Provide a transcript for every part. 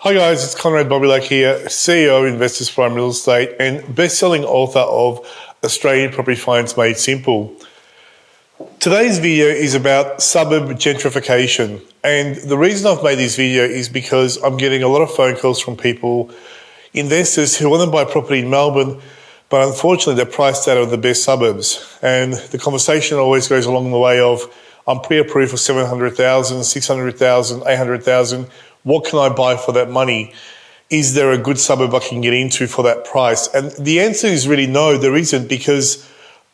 Hi guys, it's Konrad Bobilak here, CEO of Investors Prime Real Estate and best-selling author of Australian Property Finance Made Simple. Today's video is about suburb gentrification, and the reason I've made this video is because I'm getting a lot of phone calls from people, investors who want to buy property in Melbourne, but unfortunately they're priced out of the best suburbs. And the conversation always goes along the way of, I'm pre-approved for 700,000, 600,000, 800,000. What can I buy for that money? Is there a good suburb I can get into for that price? And the answer is really no, there isn't, because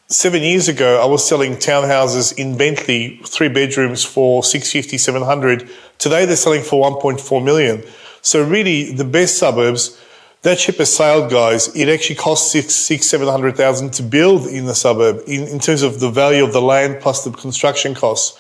7 years ago, I was selling townhouses in Bentley, 3 bedrooms for 650, 700. Today, they're selling for 1.4 million. So really, the best suburbs, that ship has sailed, guys. It actually costs 700,000 to build in the suburb in terms of the value of the land plus the construction costs.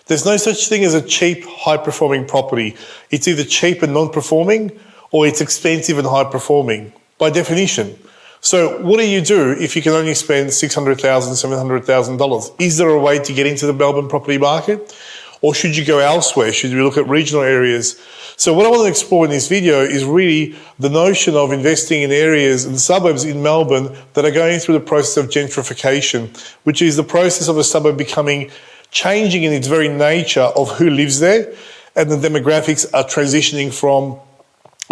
There's no such thing as a cheap, high-performing property. It's either cheap and non-performing, or it's expensive and high-performing, by definition. So what do you do if you can only spend $600,000, $700,000? Is there a way to get into the Melbourne property market? Or should you go elsewhere? Should we look at regional areas? So what I want to explore in this video is really the notion of investing in areas and suburbs in Melbourne that are going through the process of gentrification, which is the process of a suburb changing in its very nature of who lives there, and the demographics are transitioning from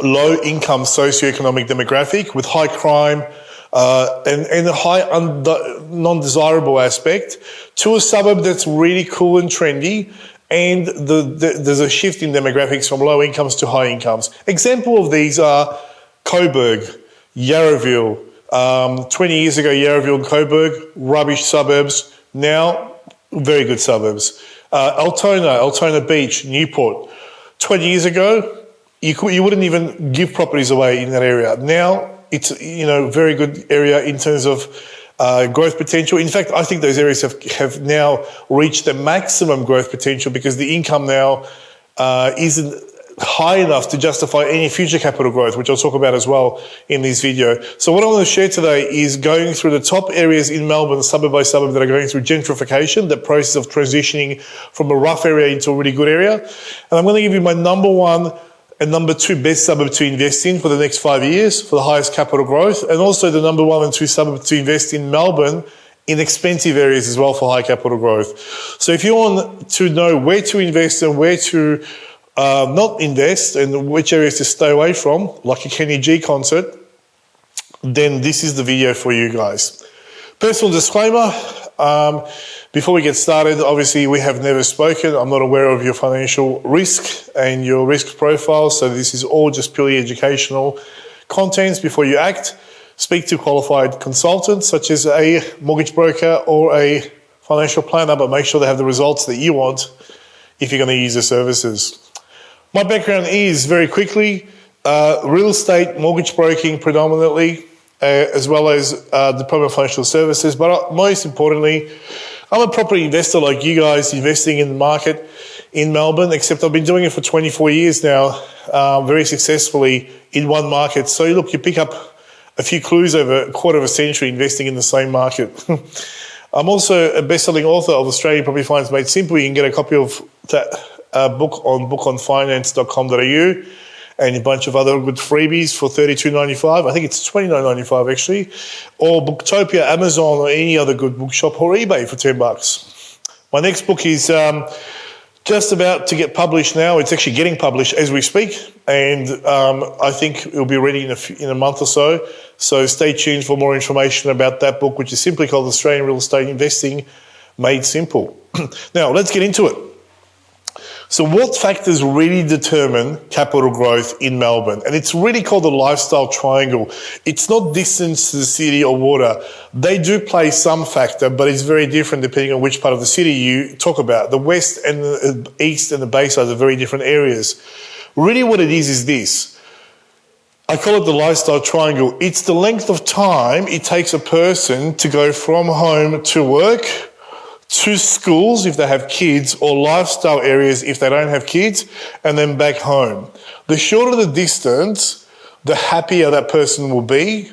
low-income socioeconomic demographic with high crime and a high non-desirable aspect to a suburb that's really cool and trendy, and there's a shift in demographics from low incomes to high incomes. Example of these are Coburg, Yarraville. 20 years ago, Yarraville and Coburg, rubbish suburbs. Now, very good suburbs. Altona Beach, Newport. 20 years ago, you wouldn't even give properties away in that area. Now, it's very good area in terms of growth potential. In fact, I think those areas have now reached the maximum growth potential because the income now isn't high enough to justify any future capital growth, which I'll talk about as well in this video. So what I want to share today is going through the top areas in Melbourne, suburb by suburb, that are going through gentrification, the process of transitioning from a rough area into a really good area. And I'm going to give you my number 1 and number 2 best suburb to invest in for the next 5 years for the highest capital growth, and also the number 1 and 2 suburb to invest in Melbourne in expensive areas as well for high capital growth. So if you want to know where to invest and where to not invest and which areas to stay away from, like a Kenny G concert, then this is the video for you guys. Personal disclaimer, before we get started, obviously we have never spoken. I'm not aware of your financial risk and your risk profile, so this is all just purely educational contents. Before you act, speak to qualified consultants such as a mortgage broker or a financial planner, but make sure they have the results that you want if you're going to use their services. My background is, very quickly, real estate, mortgage broking predominantly, as well as Diploma of Financial Services. But most importantly, I'm a property investor like you guys, investing in the market in Melbourne, except I've been doing it for 24 years now, very successfully in one market. So look, you pick up a few clues over a quarter of a century investing in the same market. I'm also a best-selling author of Australian Property Finance Made Simple. You can get a copy of that book on bookonfinance.com.au and a bunch of other good freebies for $32.95. I think it's $29.95 actually. Or Booktopia, Amazon, or any other good bookshop, or eBay for $10. My next book is just about to get published now. It's actually getting published as we speak, and I think it'll be ready in a month or so. So stay tuned for more information about that book, which is simply called Australian Real Estate Investing Made Simple. Now, let's get into it. So what factors really determine capital growth in Melbourne? And it's really called the lifestyle triangle. It's not distance to the city or water. They do play some factor, but it's very different depending on which part of the city you talk about. The west and the east and the bayside are very different areas. Really what it is this. I call it the lifestyle triangle. It's the length of time it takes a person to go from home to work, to schools if they have kids, or lifestyle areas if they don't have kids, and then back home. The shorter the distance, the happier that person will be,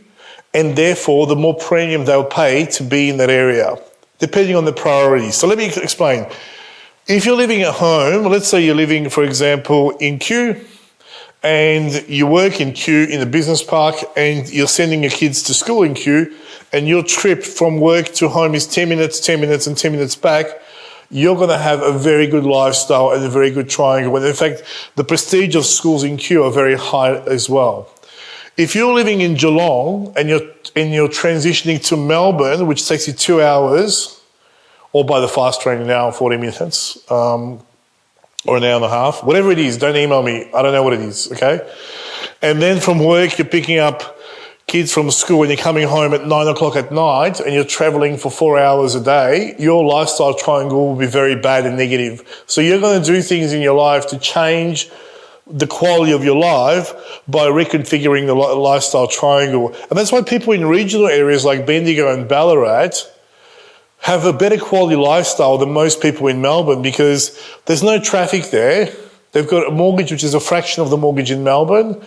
and therefore the more premium they'll pay to be in that area, depending on the priorities. So let me explain. If you're living at home, let's say you're living, for example, in Kew, and you work in Kew in the business park, and you're sending your kids to school in Kew, and your trip from work to home is 10 minutes, 10 minutes, and 10 minutes back, you're going to have a very good lifestyle and a very good triangle. And in fact, the prestige of schools in Kew are very high as well. If you're living in Geelong and you're transitioning to Melbourne, which takes you 2 hours, or by the fast train, an hour and 40 minutes, or an hour and a half, whatever it is, don't email me. I don't know what it is, okay? And then from work, you're picking up kids from school and you're coming home at 9 o'clock at night and you're traveling for 4 hours a day, your lifestyle triangle will be very bad and negative. So you're going to do things in your life to change the quality of your life by reconfiguring the lifestyle triangle. And that's why people in regional areas like Bendigo and Ballarat have a better quality lifestyle than most people in Melbourne, because there's no traffic there. They've got a mortgage which is a fraction of the mortgage in Melbourne.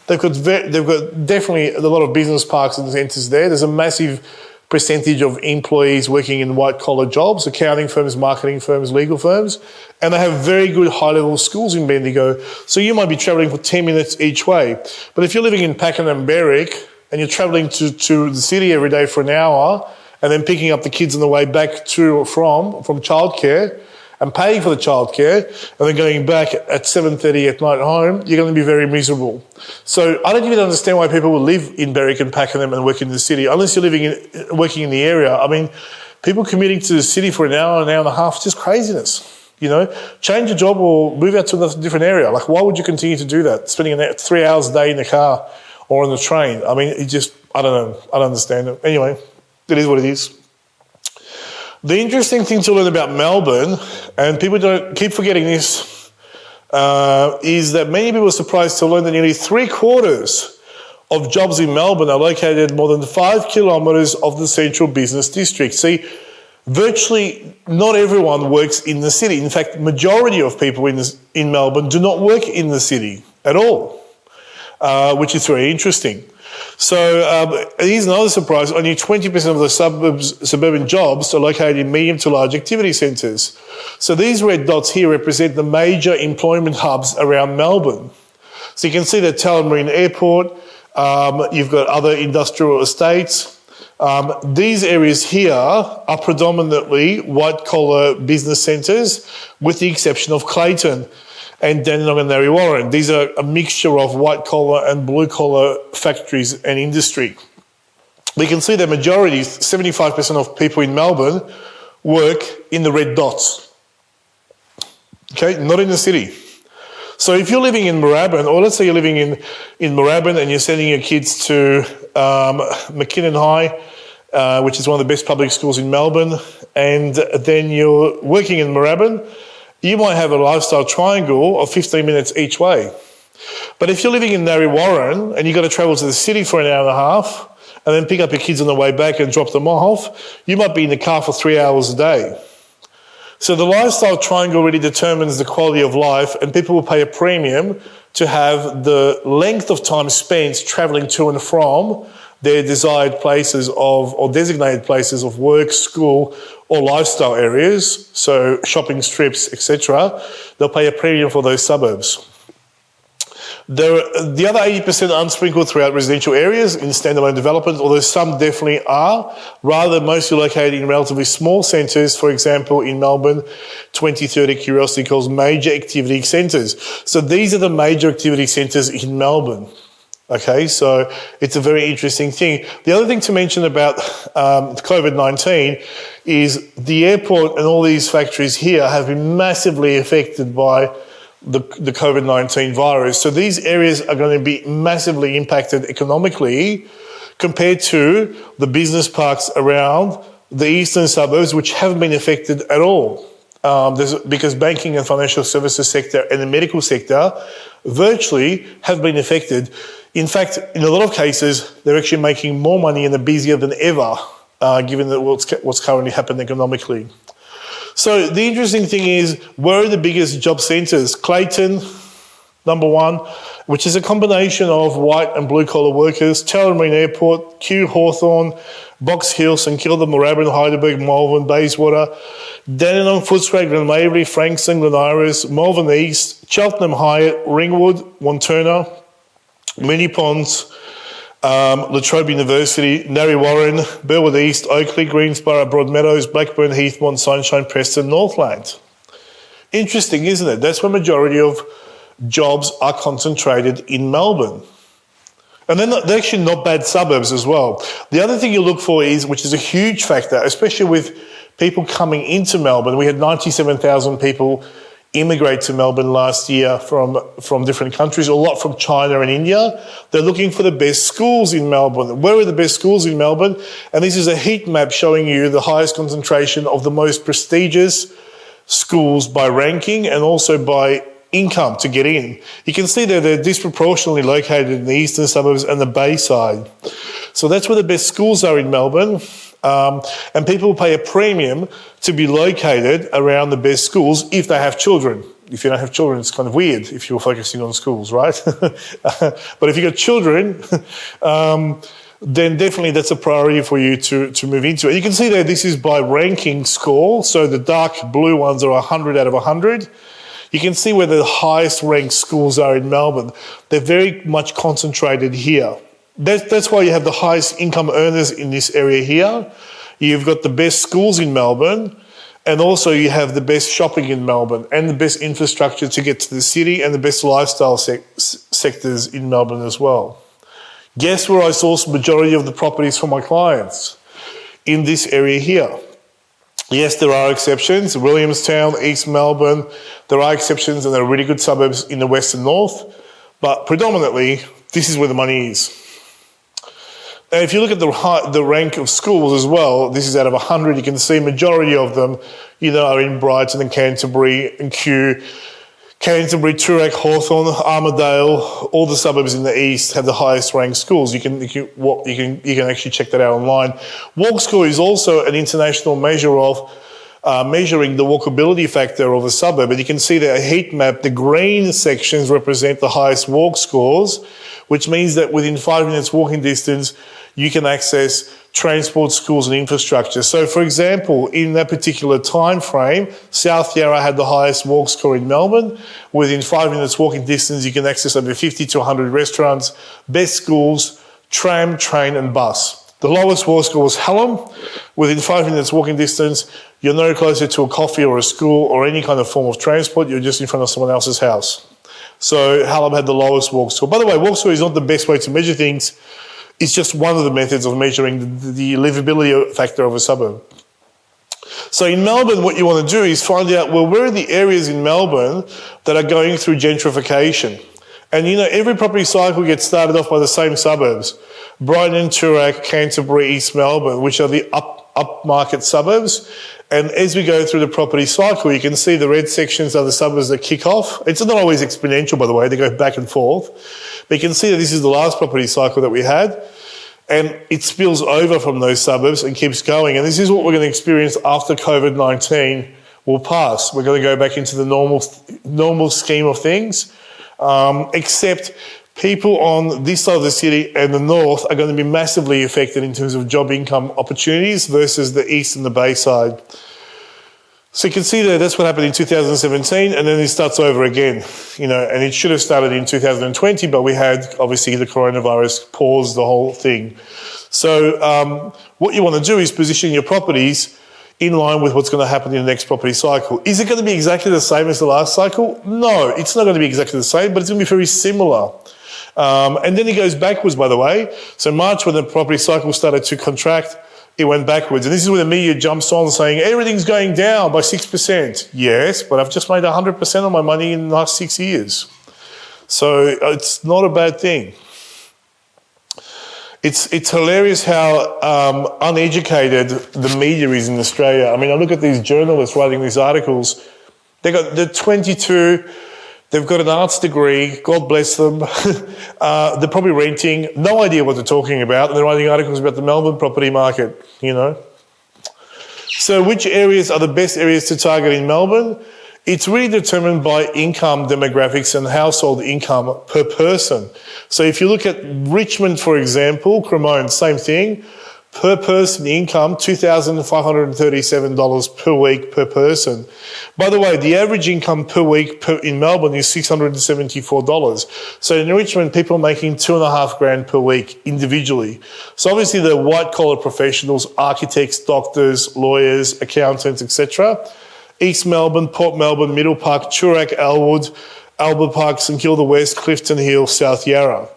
They've got definitely a lot of business parks and centres there. There's a massive percentage of employees working in white-collar jobs, accounting firms, marketing firms, legal firms, and they have very good high-level schools in Bendigo. So you might be travelling for 10 minutes each way. But if you're living in Pakenham and Berwick and you're travelling to the city every day for an hour, and then picking up the kids on the way back to or from childcare and paying for the childcare, and then going back at 7:30 at night home, you're going to be very miserable. So I don't even understand why people will live in Berwick and Pakenham and work in the city, unless you're working in the area. I mean, people commuting to the city for an hour and a half, just craziness. You know, change your job or move out to a different area. Like, why would you continue to do that? Spending 3 hours a day in the car or on the train. I mean, I don't know. I don't understand it. Anyway, it is what it is. The interesting thing to learn about Melbourne, and people don't keep forgetting this, is that many people are surprised to learn that nearly 3/4 of jobs in Melbourne are located more than 5 kilometres of the central business district. See, virtually not everyone works in the city. In fact, the majority of people in Melbourne do not work in the city at all, which is very interesting. So here's another surprise. Only 20% of the suburban jobs are located in medium to large activity centres. So these red dots here represent the major employment hubs around Melbourne. So you can see the Tullamarine Airport, you've got other industrial estates. These areas here are predominantly white-collar business centres, with the exception of Clayton and Dandenong and Narre Warren. These are a mixture of white-collar and blue-collar factories and industry. We can see the majority, 75% of people in Melbourne, work in the red dots. Okay, not in the city. So if you're living in Moorabbin, or let's say you're living in Moorabbin and you're sending your kids to McKinnon High, which is one of the best public schools in Melbourne, and then you're working in Moorabbin, you might have a lifestyle triangle of 15 minutes each way. But if you're living in Narre Warren and you've got to travel to the city for an hour and a half and then pick up your kids on the way back and drop them off, you might be in the car for 3 hours a day. So the lifestyle triangle really determines the quality of life, and people will pay a premium to have the length of time spent travelling to and from their desired places or designated places of work, school, or lifestyle areas, so shopping strips, etc. They'll pay a premium for those suburbs. The other 80% are unsprinkled throughout residential areas in standalone developments, although some definitely are. Rather, mostly located in relatively small centres. For example, in Melbourne, 2030 Curiosity calls major activity centres. So these are the major activity centres in Melbourne. Okay, so it's a very interesting thing. The other thing to mention about COVID-19 is the airport and all these factories here have been massively affected by the COVID-19 virus. So these areas are going to be massively impacted economically compared to the business parks around the eastern suburbs, which haven't been affected at all. Because banking and financial services sector and the medical sector virtually have been affected. In fact, in a lot of cases, they're actually making more money and are busier than ever, given that what's currently happened economically. So the interesting thing is, where are the biggest job centres? Clayton, number one, which is a combination of white and blue-collar workers. Tullamarine Airport, Kew, Hawthorn, Box Hill, St Kilda, Moorabbin, Heidelberg, Malvern, Bayswater, Dandenong, Footscray, Glenmavery, Frankston, Glen Iris, Malvern East, Cheltenham Hyatt, Ringwood, Wanturna, Mini Ponds, La Trobe University, Narre Warren, Burwood East, Oakley, Greensborough, Broadmeadows, Blackburn, Heathmont, Sunshine, Preston, Northland. Interesting, isn't it? That's where majority of jobs are concentrated in Melbourne. And they're actually not bad suburbs as well. The other thing you look for is, which is a huge factor, especially with people coming into Melbourne. We had 97,000 people immigrate to Melbourne last year from different countries, a lot from China and India. They're looking for the best schools in Melbourne. Where are the best schools in Melbourne? And this is a heat map showing you the highest concentration of the most prestigious schools by ranking and also by income to get in. You can see that they're disproportionately located in the eastern suburbs and the Bayside. So that's where the best schools are in Melbourne. And people pay a premium to be located around the best schools if they have children. If you don't have children, it's kind of weird if you're focusing on schools, right? But if you've got children, then definitely that's a priority for you to move into. And you can see that this is by ranking score. So the dark blue ones are 100 out of 100. You can see where the highest ranked schools are in Melbourne. They're very much concentrated here. That's why you have the highest income earners in this area here. You've got the best schools in Melbourne, and also you have the best shopping in Melbourne and the best infrastructure to get to the city and the best lifestyle sectors in Melbourne as well. Guess where I source the majority of the properties for my clients? In this area here. Yes, there are exceptions. Williamstown, East Melbourne, there are exceptions and there are really good suburbs in the west and north, but predominantly this is where the money is. And if you look at the rank of schools as well, this is out of 100, you can see majority of them, are in Brighton and Canterbury and Kew. Canterbury, Toorak, Hawthorn, Armidale, all the suburbs in the east have the highest ranked schools. You can actually check that out online. Walk score is also an international measure of measuring the walkability factor of a suburb. And you can see that a heat map, the green sections represent the highest walk scores, which means that within 5 minutes walking distance, you can access transport, schools and infrastructure. So for example, in that particular time frame, South Yarra had the highest walk score in Melbourne. Within 5 minutes walking distance, you can access over 50 to 100 restaurants, best schools, tram, train and bus. The lowest walk score was Hallam. Within 5 minutes walking distance, you're no closer to a coffee or a school or any kind of form of transport, you're just in front of someone else's house. So Hallam had the lowest walk score. By the way, walk score is not the best way to measure things. It's just one of the methods of measuring the livability factor of a suburb. So in Melbourne, what you want to do is find out, well, where are the areas in Melbourne that are going through gentrification? And every property cycle gets started off by the same suburbs. Brighton, Toorak, Canterbury, East Melbourne, which are the upmarket suburbs. And as we go through the property cycle, you can see the red sections are the suburbs that kick off. It's not always exponential, by the way. They go back and forth. But you can see that this is the last property cycle that we had. And it spills over from those suburbs and keeps going. And this is what we're going to experience after COVID-19 will pass. We're going to go back into the normal scheme of things, except people on this side of the city and the north are going to be massively affected in terms of job income opportunities versus the east and the Bayside. So you can see that's what happened in 2017, and then it starts over again, and it should have started in 2020, but we had, obviously, the coronavirus pause the whole thing. So what you want to do is position your properties in line with what's going to happen in the next property cycle. Is it going to be exactly the same as the last cycle? No, it's not going to be exactly the same, but it's going to be very similar. And then it goes backwards, by the way. So March, when the property cycle started to contract, it went backwards. And this is where the media jumps on saying, everything's going down by 6%. Yes, but I've just made 100% of my money in the last 6 years. So it's not a bad thing. It's hilarious how uneducated the media is in Australia. I mean, I look at these journalists writing these articles. They're 22, they've got an arts degree, God bless them. They're probably renting, no idea what they're talking about, and they're writing articles about the Melbourne property market, So which areas are the best areas to target in Melbourne? It's really determined by income demographics and household income per person. So if you look at Richmond, for example, Cremorne, same thing. Per person income, $2,537 per week per person. By the way, the average income per week in Melbourne is $674. So in Richmond, people are making $2,500 per week individually. So obviously the white collar professionals, architects, doctors, lawyers, accountants, etc. East Melbourne, Port Melbourne, Middle Park, Toorak, Elwood, Albert Park, St Kilda West, Clifton Hill, South Yarra.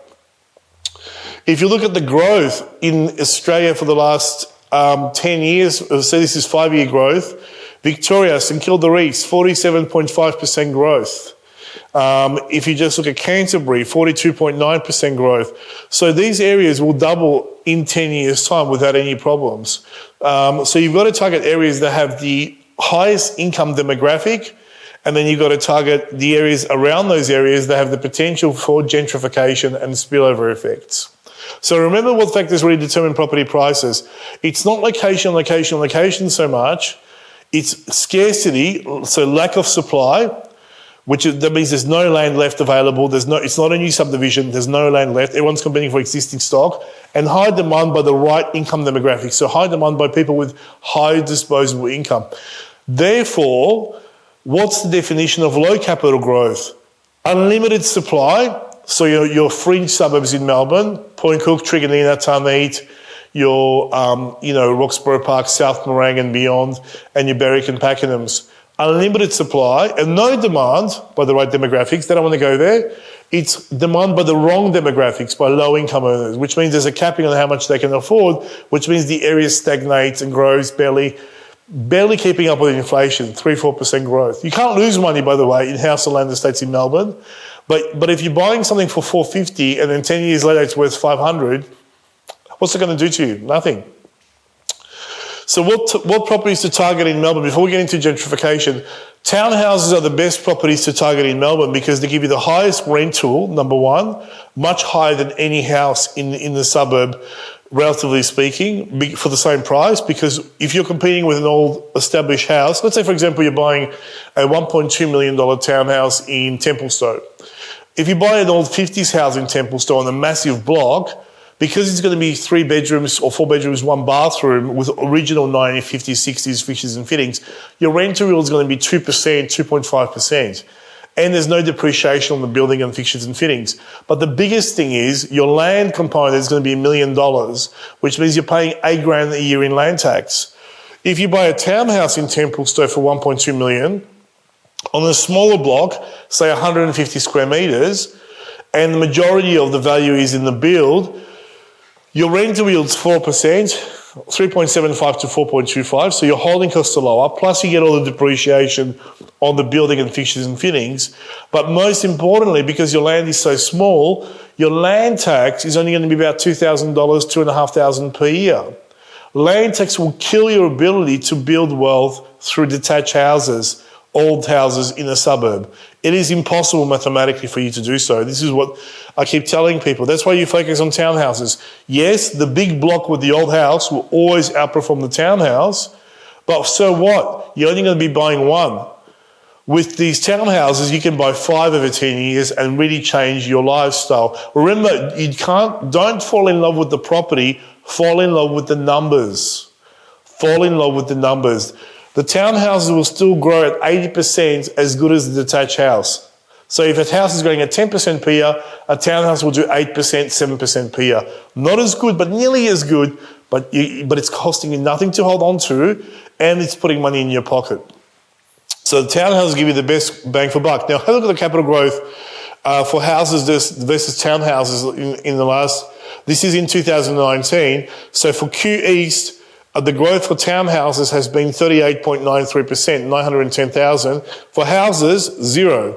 If you look at the growth in Australia for the last 10 years, so this is 5-year growth, Victoria, St Kilda East, 47.5% growth. If you just look at Canterbury, 42.9% growth. So these areas will double in 10 years' time without any problems. So you've got to target areas that have the highest income demographic, and then you've got to target the areas around those areas that have the potential for gentrification and spillover effects. So remember what factors really determine property prices. It's not location, location, location so much. It's scarcity, so lack of supply, that means there's no land left available. It's not a new subdivision. There's no land left. Everyone's competing for existing stock. And high demand by the right income demographics. So high demand by people with high disposable income. Therefore, what's the definition of low capital growth? Unlimited supply. So your fringe suburbs in Melbourne, Point Cook, Truganina, Tarneit, your Roxborough Park, South Morang and beyond, and your Berwick and Pakenhams. Unlimited supply and no demand by the right demographics. They don't want to go there. It's demand by the wrong demographics, by low income earners, which means there's a capping on how much they can afford, which means the area stagnates and grows barely keeping up with inflation, 3-4% growth. You can't lose money, by the way, in house and land estates in Melbourne. But if you're buying something for $450 and then 10 years later it's worth $500, what's it going to do to you? Nothing. So what properties to target in Melbourne? Before we get into gentrification, townhouses are the best properties to target in Melbourne because they give you the highest rental, number one, much higher than any house in the suburb, relatively speaking, for the same price. Because if you're competing with an old established house, let's say, for example, you're buying a $1.2 million townhouse in Templestowe. If you buy an old 50s house in Templestowe on a massive block, because it's going to be 3 bedrooms or 4 bedrooms, 1 bathroom with original 1950s, 60s fixtures and fittings, your rental yield is going to be 2%, 2.5%. And there's no depreciation on the building and fixtures and fittings. But the biggest thing is your land component is going to be $1 million, which means you're paying $8,000 a year in land tax. If you buy a townhouse in Templestowe for $1.2 million, on a smaller block, say 150 square metres, and the majority of the value is in the build, your rental yield's 4%, 3.75 to 4.25, so your holding costs are lower, plus you get all the depreciation on the building and fixtures and fittings. But most importantly, because your land is so small, your land tax is only going to be about $2,000, $2,500 per year. Land tax will kill your ability to build wealth through detached houses, old houses in a suburb. It is impossible mathematically for you to do so. This is what I keep telling people. That's why you focus on townhouses. Yes, the big block with the old house will always outperform the townhouse, but so what? You're only going to be buying one. With these townhouses, you can buy 5 over 10 years and really change your lifestyle. Remember, don't fall in love with the property, fall in love with the numbers. Fall in love with the numbers. The townhouses will still grow at 80% as good as the detached house. So if a house is growing at 10% per year, a townhouse will do 8%, 7% per year. Not as good, but nearly as good, but it's costing you nothing to hold on to, and it's putting money in your pocket. So the townhouses give you the best bang for buck. Now, have a look at the capital growth for houses versus townhouses in the last, this is in 2019. So for Q East, the growth for townhouses has been 38.93%, 910,000. For houses, 0.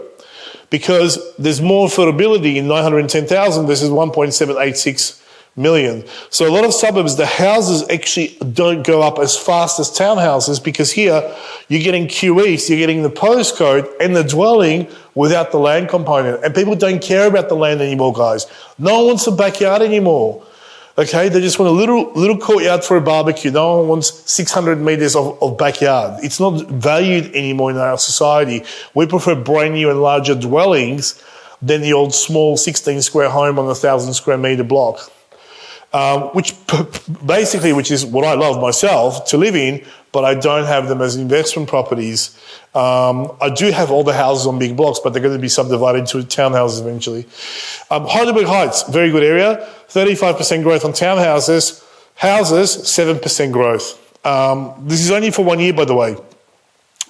Because there's more affordability in 910,000 versus 1.786 million. So a lot of suburbs, the houses actually don't go up as fast as townhouses because here you're getting Q East, you're getting the postcode and the dwelling without the land component. And people don't care about the land anymore, guys. No one wants a backyard anymore. Okay, they just want a little courtyard for a barbecue. No one wants 600 metres of backyard. It's not valued anymore in our society. We prefer brand new and larger dwellings than the old small 16 square home on a 1,000 square metre block. Which is what I love myself to live in, but I don't have them as investment properties. I do have all the houses on big blocks, but they're going to be subdivided into townhouses eventually. Heidelberg Heights, very good area, 35% growth on townhouses, houses, 7% growth. This is only for 1 year, by the way.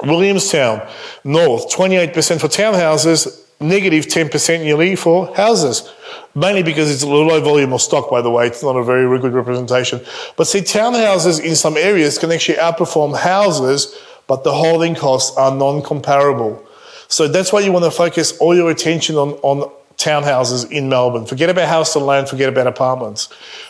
Williamstown, North, 28% for townhouses, negative 10% nearly for houses. Mainly because it's a low volume of stock, by the way. It's not a very good representation. But see, townhouses in some areas can actually outperform houses, but the holding costs are non-comparable. So that's why you want to focus all your attention on townhouses in Melbourne. Forget about house and land, forget about apartments.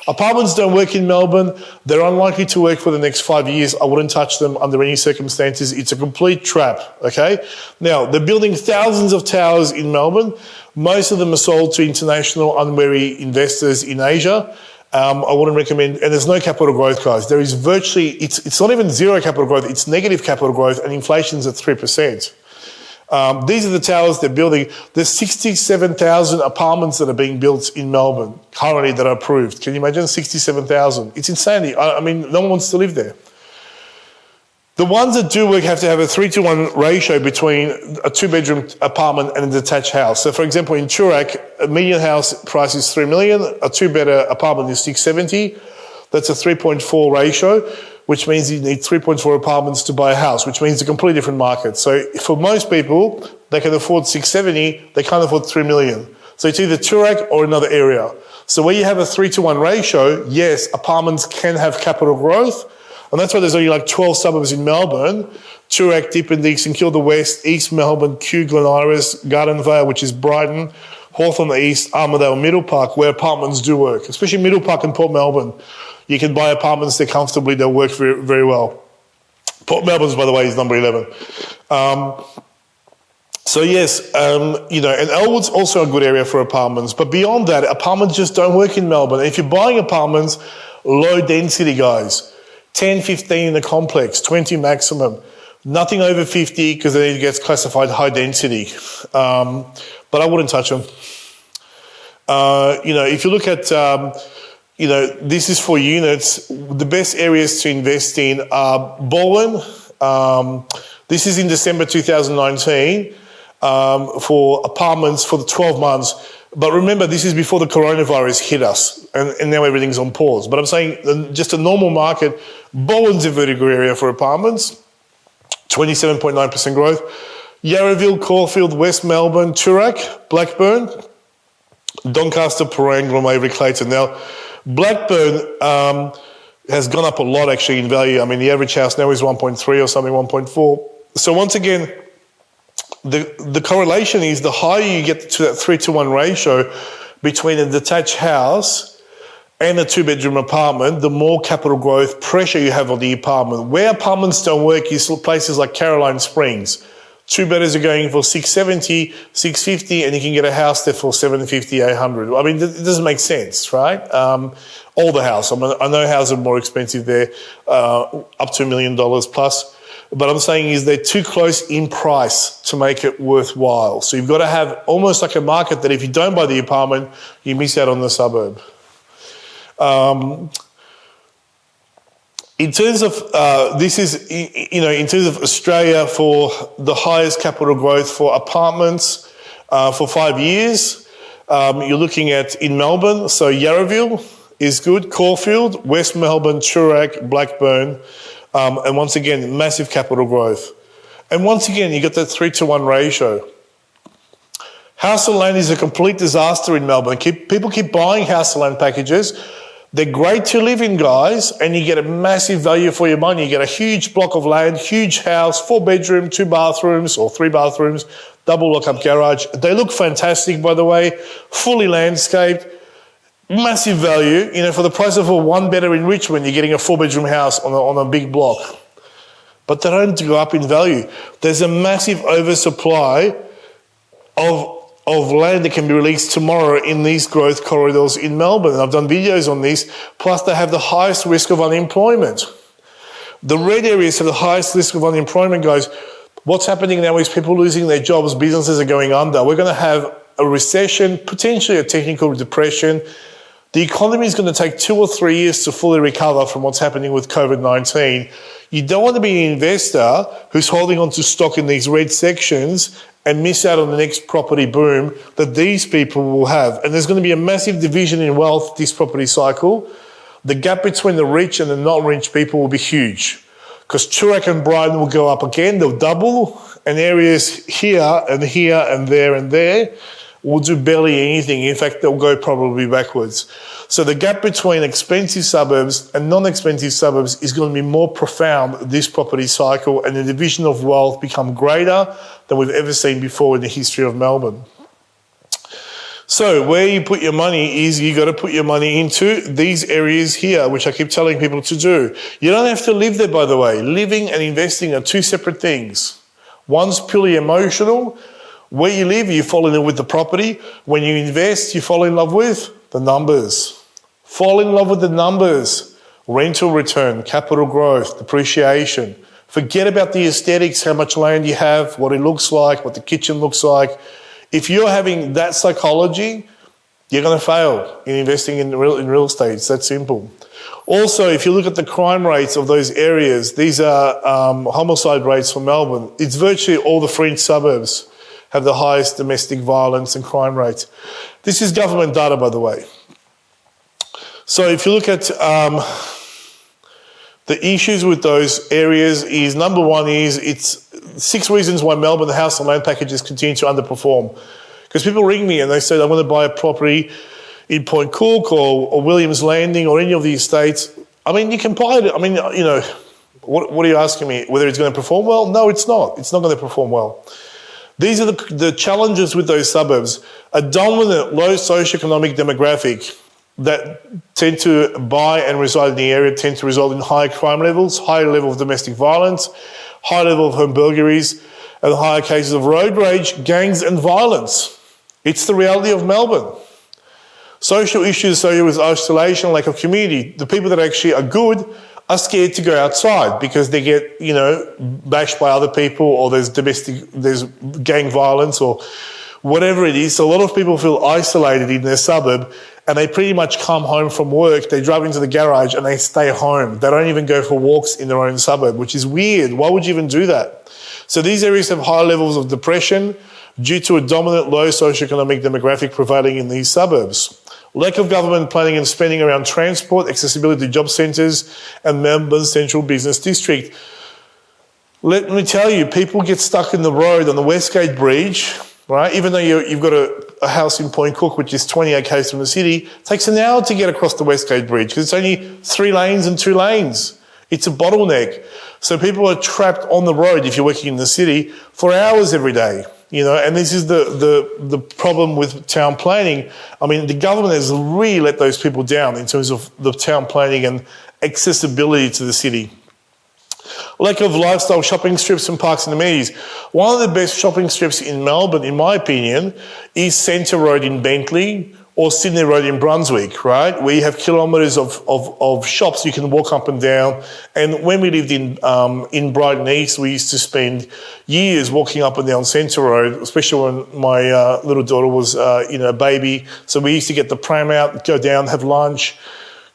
Apartments don't work in Melbourne. They're unlikely to work for the next 5 years. I wouldn't touch them under any circumstances. It's a complete trap, okay? Now, they're building thousands of towers in Melbourne. Most of them are sold to international unwary investors in Asia. I wouldn't recommend, and there's no capital growth, guys. There is virtually, it's not even zero capital growth, it's negative capital growth, and inflation's at 3%. These are the towers they're building. There's 67,000 apartments that are being built in Melbourne currently that are approved. Can you imagine 67,000? It's insanity. I mean, no one wants to live there. The ones that do work have to have a 3-to-1 ratio between a 2-bedroom apartment and a detached house. So, for example, in Toorak, a median house price is $3 million. A 2-bedder apartment is $670. That's a 3.4 ratio, which means you need 3.4 apartments to buy a house, which means a completely different market. So for most people, they can afford 670, they can't afford 3 million. So it's either Toorak or another area. So where you have a 3-to-1 ratio, yes, apartments can have capital growth, and that's why there's only like 12 suburbs in Melbourne: Toorak, Dippendick, St Kilda West, East Melbourne, Kew, Glen Iris, Garden Vale, which is Brighton, Hawthorn East, Armidale, Middle Park, where apartments do work, especially Middle Park and Port Melbourne. You can buy apartments there comfortably, they'll work very, very well. Port Melbourne's, by the way, is number 11. So yes, you know, and Elwood's also a good area for apartments, but beyond that, apartments just don't work in Melbourne. If you're buying apartments, low density, guys, 10, 15 in a complex, 20 maximum, nothing over 50 because then it gets classified high density. But I wouldn't touch them. You know, if you look at, you know, this is for units, the best areas to invest in are Baldwin. This is in December 2019 for apartments for the 12 months. But remember, this is before the coronavirus hit us, and now everything's on pause. But I'm saying just a normal market, Baldwin's a very good area for apartments, 27.9% growth. Yarraville, Caulfield, West Melbourne, Toorak, Blackburn, Doncaster, Parang, Glenwaverley, Clayton. Now, Blackburn has gone up a lot actually in value. I mean, the average house now is 1.3 or something, 1.4. So once again, the correlation is the higher you get to that 3-to-1 ratio between a detached house and a 2-bedroom apartment, the more capital growth pressure you have on the apartment. Where apartments don't work is places like Caroline Springs. 2-bedders are going for 670, 650, and you can get a house there for 750, 800. I mean, it doesn't make sense, right? All the house. I know houses are more expensive there, up to $1 million plus. But I'm saying is they're too close in price to make it worthwhile. So you've got to have almost like a market that if you don't buy the apartment, you miss out on the suburb. In terms of, this is, you know, in terms of Australia for the highest capital growth for apartments for 5 years, you're looking at in Melbourne, so Yarraville is good, Caulfield, West Melbourne, Toorak, Blackburn, and once again, massive capital growth. And once again, you get that 3-to-1 ratio. House and land is a complete disaster in Melbourne. People keep buying house and land packages. They're great to live in, guys, and you get a massive value for your money. You get a huge block of land, huge house, 4-bedroom, 2 bathrooms or 3 bathrooms, double lock-up garage. They look fantastic, by the way, fully landscaped, massive value. You know, for the price of a 1-bedder in Richmond, you're getting a 4-bedroom house on a big block. But they don't go up in value. There's a massive oversupply of of land that can be released tomorrow in these growth corridors in Melbourne. And I've done videos on this. Plus, they have the highest risk of unemployment. The red areas have the highest risk of unemployment, guys. What's happening now is people losing their jobs, businesses are going under. We're going to have a recession, potentially a technical depression. The economy is going to take 2 or 3 years to fully recover from what's happening with COVID-19. You don't want to be an investor who's holding on to stock in these red sections and miss out on the next property boom that these people will have. And there's going to be a massive division in wealth this property cycle. The gap between the rich and the not rich people will be huge, because Toorak and Brighton will go up again, they'll double, and areas here and here and there will do barely anything. In fact, they'll go probably backwards. So the gap between expensive suburbs and non-expensive suburbs is going to be more profound this property cycle, and the division of wealth become greater than we've ever seen before in the history of Melbourne. So where you put your money is you got to put your money into these areas here, which I keep telling people to do. You don't have to live there, by the way. Living and investing are two separate things. One's purely emotional. Where you live, you fall in love with the property. When you invest, you fall in love with the numbers. Fall in love with the numbers. Rental return, capital growth, depreciation. Forget about the aesthetics, how much land you have, what it looks like, what the kitchen looks like. If you're having that psychology, you're going to fail in investing in real estate. It's that simple. Also, if you look at the crime rates of those areas, these are homicide rates for Melbourne. It's virtually all the fringe suburbs have the highest domestic violence and crime rates. This is government data, by the way. So if you look at the issues with those areas is, number one is it's 6 reasons why Melbourne, the house and land packages continue to underperform. Because people ring me and they say, I want to buy a property in Point Cook or Williams Landing or any of the estates. I mean, you can buy it. I mean, you know, what are you asking me? Whether it's going to perform well? No, it's not. It's not going to perform well. These are the challenges with those suburbs. A dominant low socioeconomic demographic that tend to buy and reside in the area tend to result in higher crime levels, higher level of domestic violence, high level of home burglaries, and higher cases of road rage, gangs and violence. It's the reality of Melbourne. Social issues associated with isolation, lack of community. The people that actually are good are scared to go outside because they get, you know, bashed by other people, or there's gang violence or whatever it is. So a lot of people feel isolated in their suburb, and they pretty much come home from work, they drive into the garage and they stay home. They don't even go for walks in their own suburb, which is weird. Why would you even do that? So these areas have high levels of depression due to a dominant low socioeconomic demographic prevailing in these suburbs. Lack of government planning and spending around transport, accessibility to job centres, and Melbourne's central business district. Let me tell you, people get stuck in the road on the Westgate Bridge, right? Even though you've got a house in Point Cook, which is 28 km from the city, it takes an hour to get across the Westgate Bridge because it's only 3 lanes and 2 lanes. It's a bottleneck. So people are trapped on the road, if you're working in the city, for hours every day. You know, and this is the problem with town planning. I mean, the government has really let those people down in terms of the town planning and accessibility to the city. Lack of lifestyle shopping strips and parks and amenities. One of the best shopping strips in Melbourne, in my opinion, is Centre Road in Bentley or Sydney Road in Brunswick, right? Where you have kilometres of shops you can walk up and down. And when we lived in Brighton East, we used to spend years walking up and down Centre Road, especially when my little daughter was, a baby. So we used to get the pram out, go down, have lunch,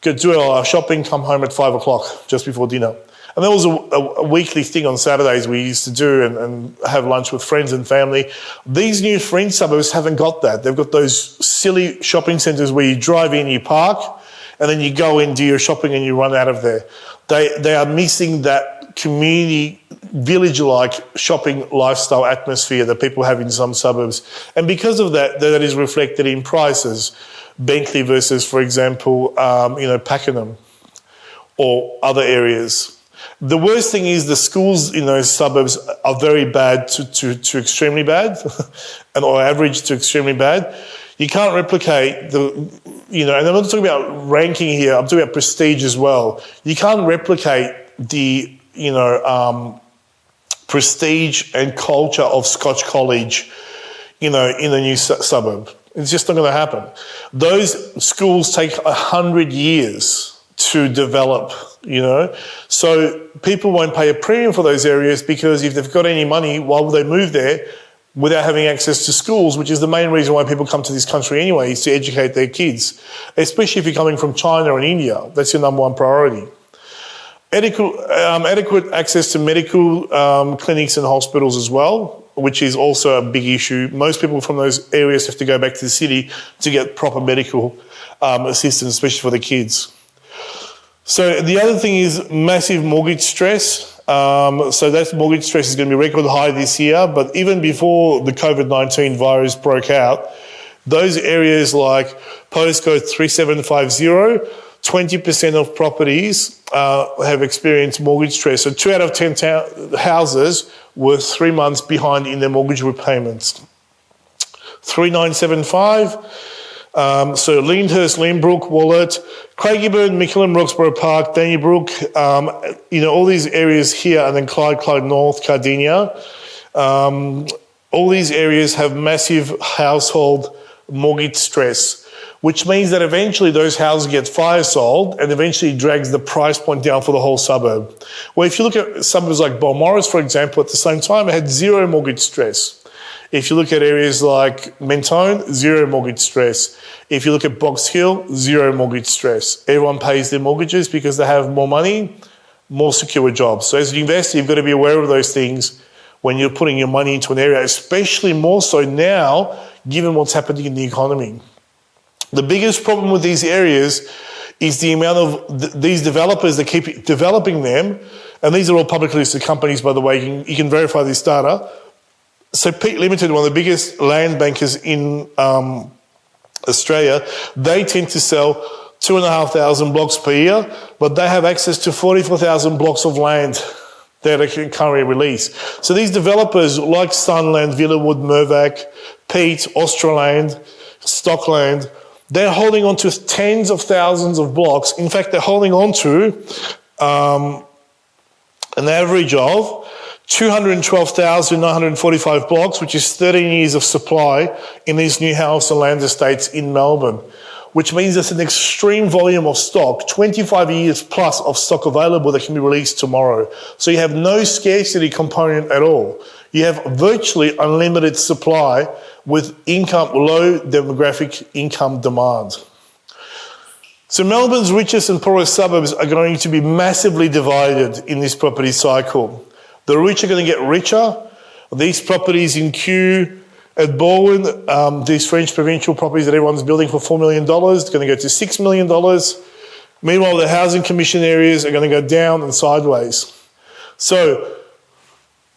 go do our shopping, come home at 5 o'clock just before dinner. And that was a weekly thing on Saturdays we used to do and have lunch with friends and family. These new fringe suburbs haven't got that. They've got those silly shopping centres where you drive in, you park, and then you go in, do your shopping, and you run out of there. They are missing that community, village-like shopping lifestyle atmosphere that people have in some suburbs. And because of that, that is reflected in prices. Bentley versus, for example, Pakenham or other areas. The worst thing is the schools in those suburbs are very bad to extremely bad, or average to extremely bad. You can't replicate and I'm not talking about ranking here, I'm talking about prestige as well. You can't replicate the, prestige and culture of Scotch College in a new suburb. It's just not going to happen. Those schools take 100 years to develop, So people won't pay a premium for those areas because if they've got any money, why would they move there without having access to schools, which is the main reason why people come to this country anyway, is to educate their kids, especially if you're coming from China or India. That's your number one priority. Adequate access to medical clinics and hospitals as well, which is also a big issue. Most people from those areas have to go back to the city to get proper medical assistance, especially for the kids. So the other thing is massive mortgage stress. So that mortgage stress is going to be record high this year, but even before the COVID-19 virus broke out, those areas like postcode 3750, 20% of properties have experienced mortgage stress. So 2 out of 10 houses were 3 months behind in their mortgage repayments. 3975, so Lyndhurst, Lynbrook, Wallet, Craigieburn, Mickleham, Roxborough Park, Donnybrook, all these areas here, and then Clyde North, Cardinia. All these areas have massive household mortgage stress, which means that eventually those houses get fire sold and eventually drags the price point down for the whole suburb. Well, if you look at suburbs like Balmoral, for example, at the same time, it had zero mortgage stress. If you look at areas like Mentone, zero mortgage stress. If you look at Box Hill, zero mortgage stress. Everyone pays their mortgages because they have more money, more secure jobs. So as an investor, you've got to be aware of those things when you're putting your money into an area, especially more so now, given what's happening in the economy. The biggest problem with these areas is the amount of these developers that keep developing them, and these are all publicly listed companies, by the way, you can verify this data. So Peak Limited, one of the biggest land bankers in Australia, they tend to sell 2,500 blocks per year, but they have access to 44,000 blocks of land that they can currently release. So these developers like Sunland, Villawood, Mirvac, Peat, Australand, Stockland, they're holding on to tens of thousands of blocks. In fact, they're holding on to an average of 212,945 blocks, which is 13 years of supply in these new house and land estates in Melbourne, which means there's an extreme volume of stock, 25 years plus of stock available that can be released tomorrow. So you have no scarcity component at all. You have virtually unlimited supply with low demographic income demand. So Melbourne's richest and poorest suburbs are going to be massively divided in this property cycle. The rich are going to get richer. These properties in Kew at Balwyn, these French provincial properties that everyone's building for $4 million, they're going to go to $6 million. Meanwhile, the housing commission areas are going to go down and sideways. So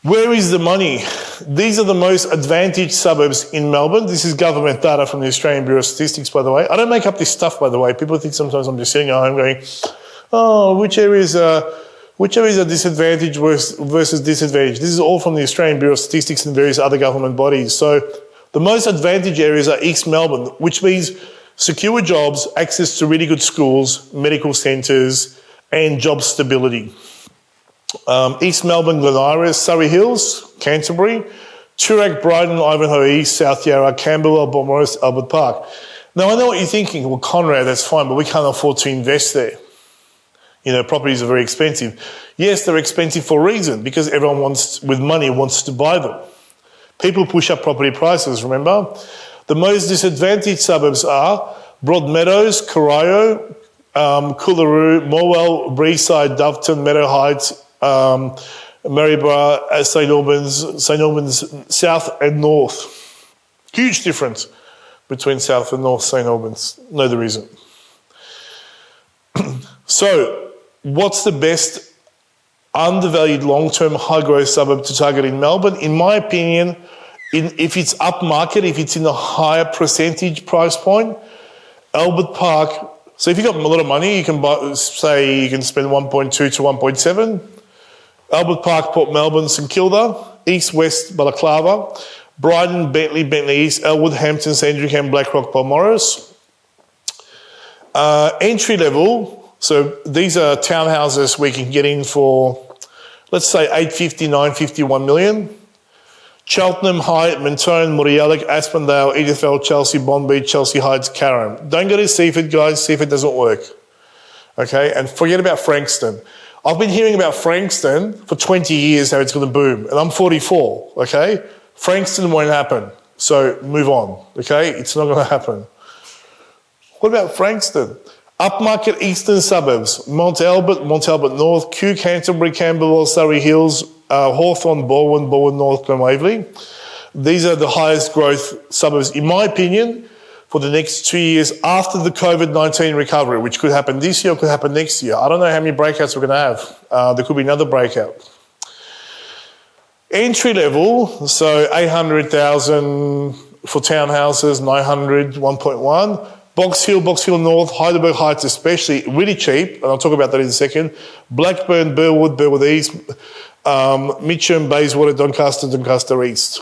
where is the money? These are the most advantaged suburbs in Melbourne. This is government data from the Australian Bureau of Statistics, by the way. I don't make up this stuff, by the way. People think sometimes I'm just sitting at home going, oh, which areas are disadvantaged versus disadvantaged? This is all from the Australian Bureau of Statistics and various other government bodies. So the most advantaged areas are East Melbourne, which means secure jobs, access to really good schools, medical centres, and job stability. East Melbourne, Glen Iris, Surrey Hills, Canterbury, Toorak, Brighton, Ivanhoe East, South Yarra, Camberwell, Balmoral, Albert Park. Now, I know what you're thinking. Well, Konrad, that's fine, but we can't afford to invest there. Properties are very expensive. Yes, they're expensive for a reason, because everyone with money wants to buy them. People push up property prices, remember? The most disadvantaged suburbs are Broadmeadows, Corio, Coolaroo, Morwell, Breeside, Doveton, Meadow Heights, Maryborough, St Albans, South and North. Huge difference between South and North St Albans. No, there isn't. So, what's the best undervalued long-term high-growth suburb to target in Melbourne? In my opinion, if it's upmarket, if it's in a higher percentage price point, Albert Park. So if you've got a lot of money, you can you can spend 1.2 to 1.7. Albert Park, Port Melbourne, St Kilda, East West Balaclava, Brighton, Bentley, Bentley East, Elwood, Hampton, Sandringham, Blackrock, Balmoral. Entry level. So these are townhouses we can get in for, let's say 850, 950, 1 million. Cheltenham, Hyde, Mentone, Morialek, Aspendale, Edithvale, Chelsea, Bond Beach, Chelsea Heights, Carrum. Don't go to Seaford, guys. Seaford doesn't work. Okay, and forget about Frankston. I've been hearing about Frankston for 20 years, how it's going to boom, and I'm 44, okay? Frankston won't happen, so move on, okay? It's not going to happen. What about Frankston? Upmarket eastern suburbs, Mont Albert North, Kew, Canterbury, Camberwell, Surrey Hills, Hawthorn, Balwyn North, Glenwaverley. These are the highest growth suburbs, in my opinion, for the next 2 years after the COVID-19 recovery, which could happen this year or could happen next year. I don't know how many breakouts we're going to have. There could be another breakout. Entry level, so 800,000 for townhouses, 900, 1.1. Box Hill North, Heidelberg Heights especially, really cheap, and I'll talk about that in a second. Blackburn, Burwood East, Mitcham, Bayswater, Doncaster East.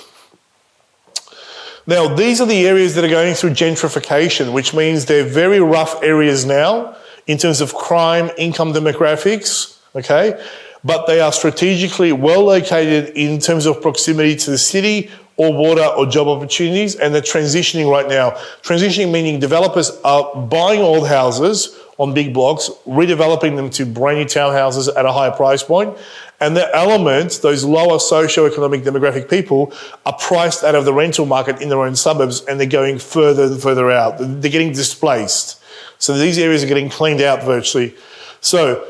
Now, these are the areas that are going through gentrification, which means they're very rough areas now in terms of crime, income demographics, okay? But they are strategically well located in terms of proximity to the city or water or job opportunities, and they're transitioning right now. Transitioning meaning developers are buying old houses on big blocks, redeveloping them to brand new townhouses at a higher price point, and the elements, those lower socioeconomic demographic people, are priced out of the rental market in their own suburbs, and they're going further and further out. They're getting displaced. So these areas are getting cleaned out virtually. So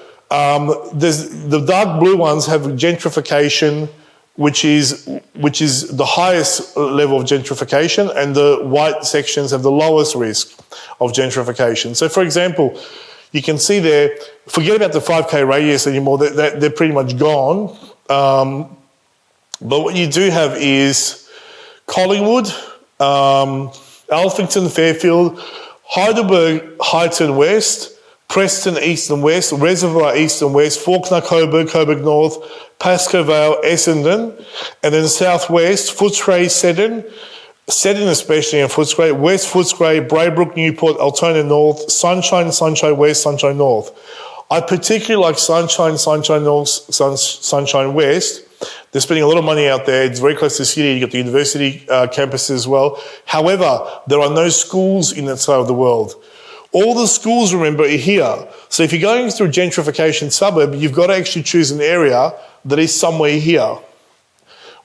there's the dark blue ones have gentrification, which is the highest level of gentrification, and the white sections have the lowest risk of gentrification. So, for example, you can see there, forget about the 5K radius anymore, they're pretty much gone. But what you do have is Collingwood, Alphington, Fairfield, Heidelberg, Heights and West, Preston, East and West, Reservoir, East and West, Fawkner, Coburg North, Pascoe Vale, Essendon, and then Southwest, Footscray, Seddon especially, and Footscray, West Footscray, Braybrook, Newport, Altona North, Sunshine West, Sunshine North. I particularly like Sunshine North, Sunshine West. They're spending a lot of money out there. It's very close to the city. You've got the university campus as well. However, there are no schools in that side of the world. All the schools, remember, are here. So if you're going through a gentrification suburb, you've got to actually choose an area that is somewhere here,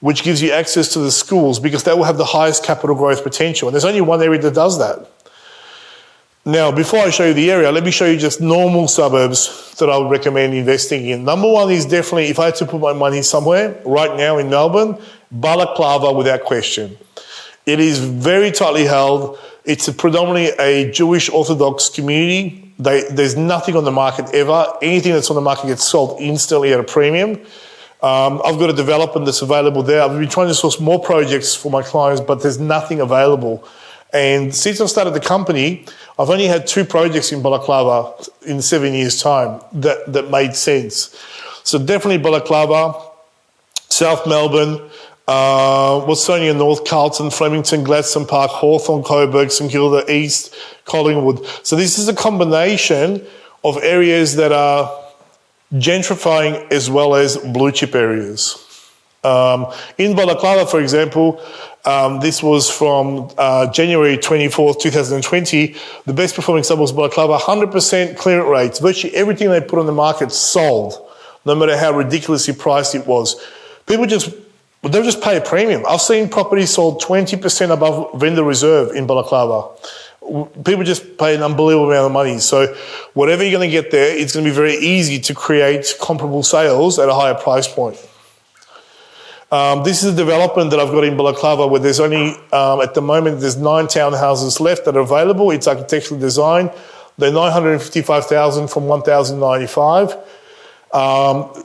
which gives you access to the schools, because that will have the highest capital growth potential. And there's only one area that does that. Now, before I show you the area, let me show you just normal suburbs that I would recommend investing in. Number one is definitely, if I had to put my money somewhere right now in Melbourne, Balaclava without question. It is very tightly held. It's predominantly a Jewish Orthodox community. There's nothing on the market ever. Anything that's on the market gets sold instantly at a premium. I've got a development that's available there. I've been trying to source more projects for my clients, but there's nothing available. And since I've started the company, I've only had 2 projects in Balaclava in 7 years' time that made sense. So definitely Balaclava, South Melbourne, Watsonia North, Carlton, Flemington, Gladstone Park, Hawthorn, Coburg, St Kilda East, Collingwood. So this is a combination of areas that are gentrifying as well as blue chip areas. In Balaclava, for example, this was from January 24th, 2020. The best performing suburb was Balaclava, 100% clearance rates. Virtually everything they put on the market sold, no matter how ridiculously priced it was. They'll just pay a premium. I've seen properties sold 20% above vendor reserve in Balaclava. People just pay an unbelievable amount of money. So whatever you're going to get there, it's going to be very easy to create comparable sales at a higher price point. This is a development that I've got in Balaclava where there's only, at the moment, there's 9 townhouses left that are available. It's architecturally designed. They're $955,000 from $1,095.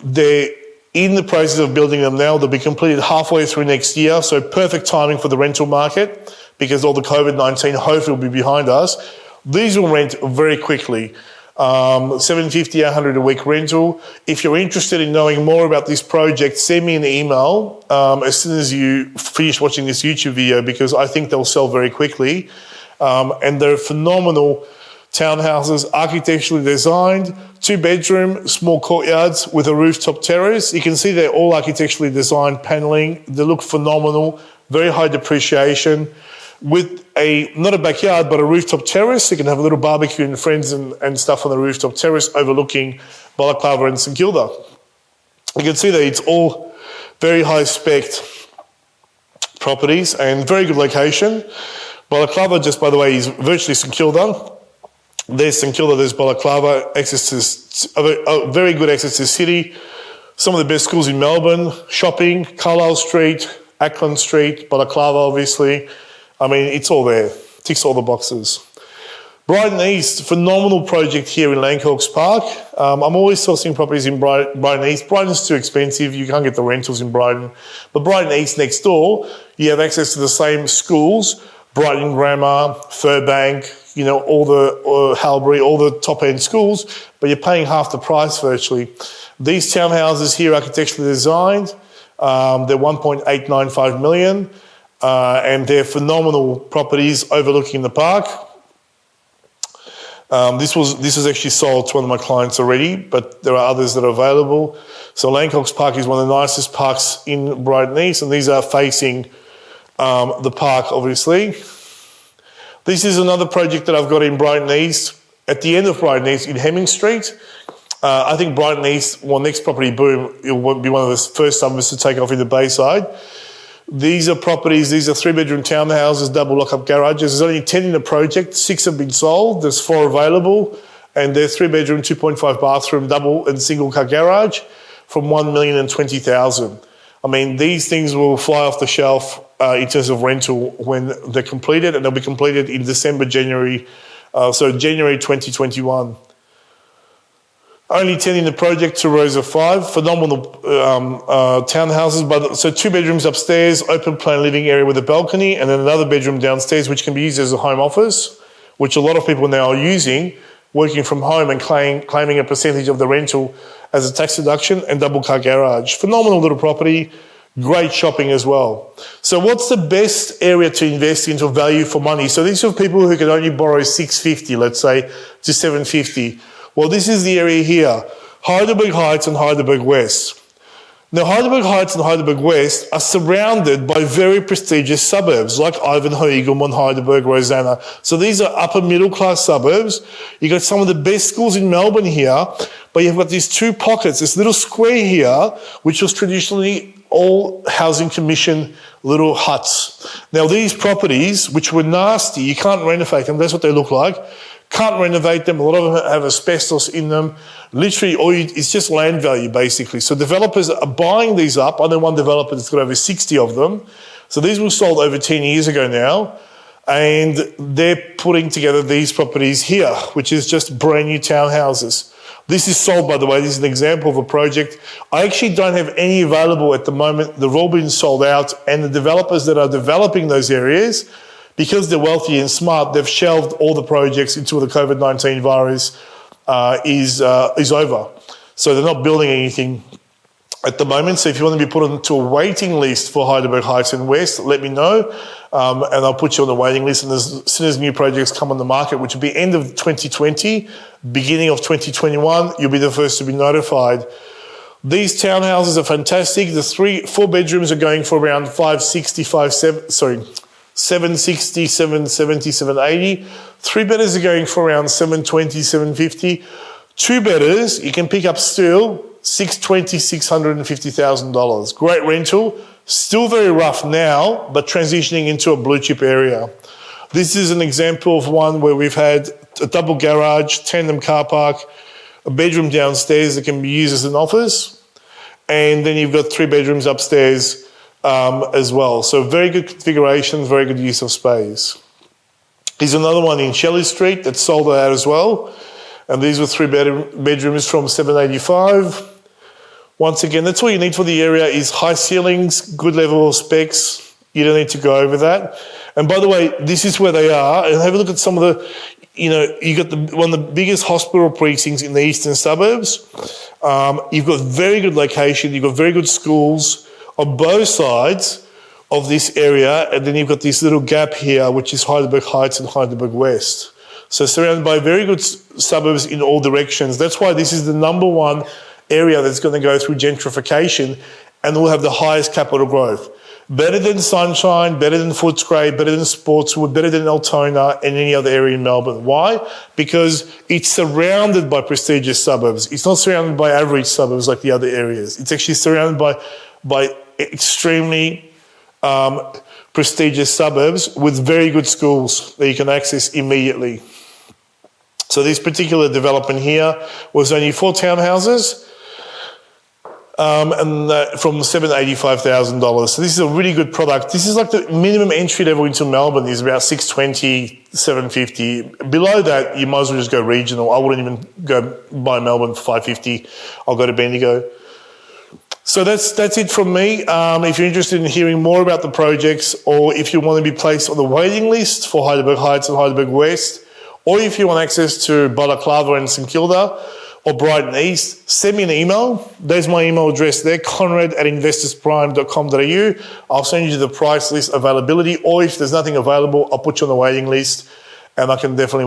They're in the process of building them now. They'll be completed halfway through next year, so perfect timing for the rental market because all the COVID-19 hopefully will be behind us. These will rent very quickly. $750, $800 a week rental. If you're interested in knowing more about this project, send me an email as soon as you finish watching this YouTube video, because I think they'll sell very quickly. And they're phenomenal townhouses, architecturally designed, 2-bedroom, small courtyards with a rooftop terrace. You can see they're all architecturally designed paneling. They look phenomenal, very high depreciation, with not a backyard, but a rooftop terrace. You can have a little barbecue and friends and stuff on the rooftop terrace overlooking Balaclava and St Kilda. You can see that it's all very high spec properties and very good location. Balaclava, just by the way, is virtually St Kilda. There's St Kilda, there's Balaclava, very good access to the city. Some of the best schools in Melbourne, shopping, Carlisle Street, Acland Street, Balaclava obviously. I mean, it's all there, ticks all the boxes. Brighton East, phenomenal project here in Langhawks Park. I'm always sourcing properties in Brighton East. Brighton's too expensive, you can't get the rentals in Brighton. But Brighton East next door, you have access to the same schools, Brighton Grammar, Furbank, you know, all the Halbury, all the top-end schools, but you're paying half the price virtually. These townhouses here, architecturally designed, they're 1.895 million, and they're phenomenal properties overlooking the park. This was actually sold to one of my clients already, but there are others that are available. So Langhawks Park is one of the nicest parks in Brighton East, and these are facing the park, obviously. This is another project that I've got in Brighton East, at the end of Brighton East in Hemming Street. I think Brighton East, next property boom, it will be one of the first suburbs to take off in the Bayside. These are properties, these are 3-bedroom townhouses, double lock-up garages. There's only 10 in the project, 6 have been sold, there's 4 available, and they're 3-bedroom, 2.5 bathroom, double and single car garage from 1,020,000. I mean, these things will fly off the shelf in terms of rental when they're completed, and they'll be completed in December, January, so January 2021. Only 10 in the project, 2 rows of 5, phenomenal townhouses. So 2 bedrooms upstairs, open plan living area with a balcony, and then another bedroom downstairs which can be used as a home office, which a lot of people now are using, working from home and claiming a percentage of the rental as a tax deduction, and double car garage. Phenomenal little property, great shopping as well. So what's the best area to invest into value for money? So these are people who can only borrow 650, let's say, to 750. Well, this is the area here, Heidelberg Heights and Heidelberg West. Now, Heidelberg Heights and Heidelberg West are surrounded by very prestigious suburbs like Ivanhoe, Eaglemont, Heidelberg, Rosanna. So these are upper middle class suburbs. You've got some of the best schools in Melbourne here, but you've got these 2 pockets, this little square here, which was traditionally all housing commission little huts. Now, these properties, which were nasty, you can't renovate them, that's what they look like. Can't renovate them, a lot of them have asbestos in them. Literally, it's just land value basically. So developers are buying these up. I know one developer that's got over 60 of them. So these were sold over 10 years ago now. And they're putting together these properties here, which is just brand new townhouses. This is sold, by the way, this is an example of a project. I actually don't have any available at the moment. They've all been sold out, and the developers that are developing those areas, because they're wealthy and smart, they've shelved all the projects until the COVID-19 virus is over. So they're not building anything at the moment. So if you want to be put onto a waiting list for Heidelberg Heights and West, let me know, and I'll put you on the waiting list. And as soon as new projects come on the market, which will be end of 2020, beginning of 2021, you'll be the first to be notified. These townhouses are fantastic. The 4 bedrooms are going for around 760, 770, 780. 3-bedders are going for around 720, 750. 2-bedders, you can pick up still $620,000, $650,000. Great rental, still very rough now, but transitioning into a blue chip area. This is an example of one where we've had a double garage, tandem car park, a bedroom downstairs that can be used as an office, and then you've got 3 bedrooms upstairs as well. So very good configuration, very good use of space. Here's another one in Shelley Street that's sold out as well. And these were 3 bedrooms from 785. Once again, that's all you need for the area is high ceilings, good level of specs. You don't need to go over that. And by the way, this is where they are. And have a look at some of the, you got one of the biggest hospital precincts in the eastern suburbs. You've got very good location. You've got very good schools on both sides of this area. And then you've got this little gap here, which is Heidelberg Heights and Heidelberg West. So surrounded by very good suburbs in all directions. That's why this is the number one area that's going to go through gentrification and will have the highest capital growth. Better than Sunshine, better than Footscray, better than Sportswood, better than Altona and any other area in Melbourne. Why? Because it's surrounded by prestigious suburbs. It's not surrounded by average suburbs like the other areas. It's actually surrounded by extremely prestigious suburbs with very good schools that you can access immediately. So this particular development here was only 4 townhouses, from $785,000. So this is a really good product. This is like the minimum entry level into Melbourne is about $620, $750. Below that, you might as well just go regional. I wouldn't even go buy Melbourne for $550. I'll go to Bendigo. So that's it from me. If you're interested in hearing more about the projects, or if you want to be placed on the waiting list for Heidelberg Heights and Heidelberg West, or if you want access to Balaclava and St Kilda, or Brighton East, send me an email. There's my email address there, conrad@investorsprime.com.au. I'll send you the price list availability, or if there's nothing available, I'll put you on the waiting list, and we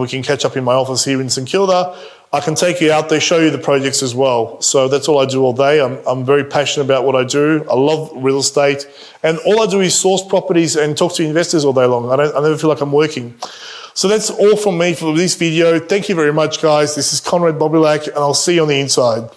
can catch up in my office here in St Kilda. I can take you out there, show you the projects as well. So that's all I do all day. I'm very passionate about what I do. I love real estate, and all I do is source properties and talk to investors all day long. I never feel like I'm working. So that's all from me for this video. Thank you very much, guys. This is Konrad Bobilak, and I'll see you on the inside.